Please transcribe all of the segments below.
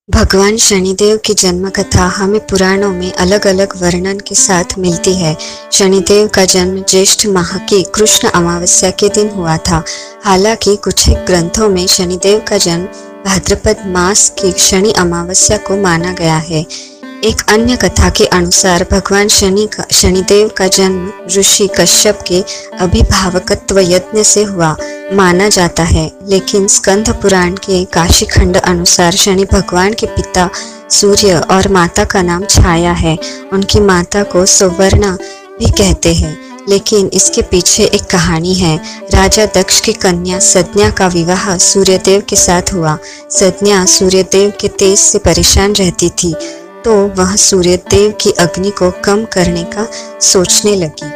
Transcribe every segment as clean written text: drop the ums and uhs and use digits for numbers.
भगवान शनिदेव की जन्म कथा हमें पुराणों में अलग अलग वर्णन के साथ मिलती है। शनिदेव का जन्म ज्येष्ठ माह की कृष्ण अमावस्या के दिन हुआ था। हालांकि कुछ ग्रंथों में शनिदेव का जन्म भाद्रपद मास की शनि अमावस्या को माना गया है। एक अन्य कथा के अनुसार भगवान शनिदेव का जन्म ऋषि कश्यप के अभिभावकत्व यज्ञ से हुआ माना जाता है, लेकिन स्कंद पुराण के काशीखंड अनुसार शनि भगवान के पिता सूर्य और माता का नाम छाया है। उनकी माता को सुवर्णा भी कहते हैं, लेकिन इसके पीछे एक कहानी है। राजा दक्ष की कन्या सज्ञा का विवाह सूर्यदेव के साथ हुआ। सज्ञा सूर्यदेव के तेज से परेशान रहती थी, तो वह सूर्यदेव की अग्नि को कम करने का सोचने लगी।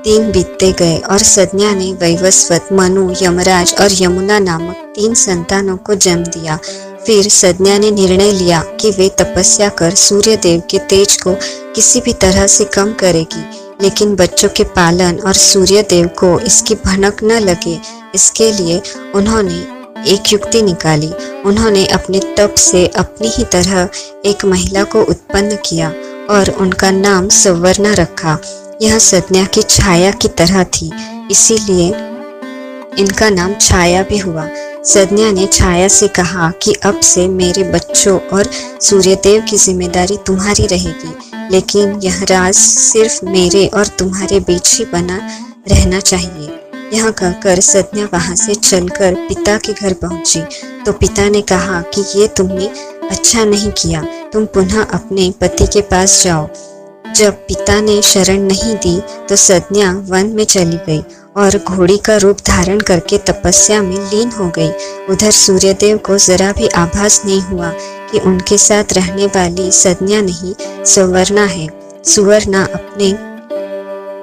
दिन बीतते गए और सज्ञा ने वैवस्वत, मनु, यमराज और यमुना नामक 3 संतानों को जन्म दिया। फिर सज्ञा ने निर्णय लिया कि वे तपस्या कर सूर्यदेव के तेज को किसी भी तरह से कम करेगी, लेकिन बच्चों के पालन और सूर्यदेव को इसकी भनक न लगे, इसके लिए उन्होंने एक युक्ति निकाली। उन्होंने अपने तप से अपनी ही तरह एक महिला को उत्पन्न किया और उनका नाम सुवर्णा रखा। यह सज्ञा की छाया की तरह थी, इसीलिए इनका नाम छाया भी हुआ। सज्ञा ने छाया से कहा कि अब से मेरे बच्चों और सूर्यदेव की जिम्मेदारी तुम्हारी रहेगी, लेकिन यह राज सिर्फ मेरे और तुम्हारे बीच ही बना रहना चाहिए। यह कहकर सज्ञा वहां से चलकर पिता के घर पहुंची, तो पिता ने कहा कि ये तुमने अच्छा नहीं किया, तुम पुनः अपने पति के पास जाओ। जब पिता ने शरण नहीं दी तो सज्ञा वन में चली गई और घोड़ी का रूप धारण करके तपस्या में लीन हो गई। उधर सूर्यदेव को जरा भी आभास नहीं हुआ कि उनके साथ रहने वाली सज्ञा नहीं, सुवर्णा है। सुवर्णा अपने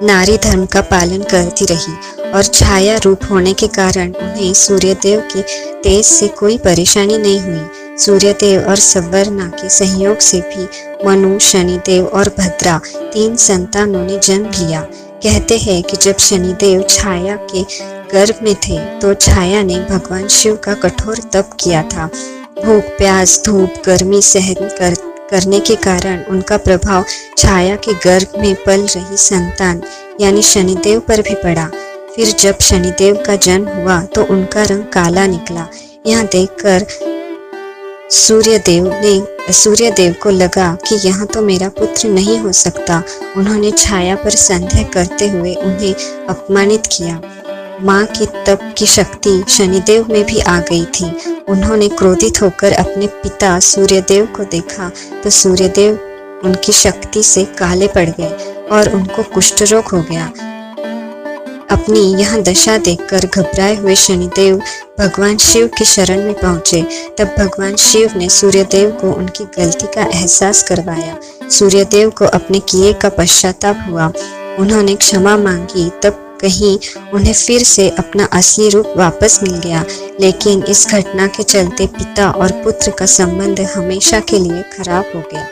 नारी धर्म का पालन करती रही और छाया रूप होने के कारण उन्हें सूर्यदेव की तेज से कोई परेशानी नहीं हुई। सूर्यदेव और सुवर्णा के सहयोग से भी मनु, शनिदेव और भद्रा 3 संतानों ने जन्म लिया। कहते हैं कि जब शनिदेव छाया के गर्भ में थे तो छाया ने भगवान शिव का कठोर तप किया था। भूख, प्यास, धूप, गर्मी सहन करने के कारण उनका प्रभाव छाया के गर्भ में पल रही संतान यानी शनिदेव पर भी पड़ा। फिर जब शनिदेव का जन्म हुआ तो उनका रंग काला निकला। यह देखकर सूर्यदेव को लगा कि यह तो मेरा पुत्र नहीं हो सकता। उन्होंने छाया पर संदेह करते हुए उन्हें अपमानित किया। माँ की तप की शक्ति शनिदेव में भी आ गई थी। उन्होंने क्रोधित होकर अपने पिता सूर्यदेव को देखा तो सूर्यदेव उनकी शक्ति से काले पड़ गए और उनको कुष्ठ रोग हो गया। अपनी यह दशा देखकर घबराए हुए शनिदेव भगवान शिव की शरण में पहुंचे। तब भगवान शिव ने सूर्यदेव को उनकी गलती का एहसास करवाया। सूर्यदेव को अपने किए का पश्चाताप हुआ। उन्होंने क्षमा मांगी, तब कहीं उन्हें फिर से अपना असली रूप वापस मिल गया। लेकिन इस घटना के चलते पिता और पुत्र का संबंध हमेशा के लिए खराब हो गया।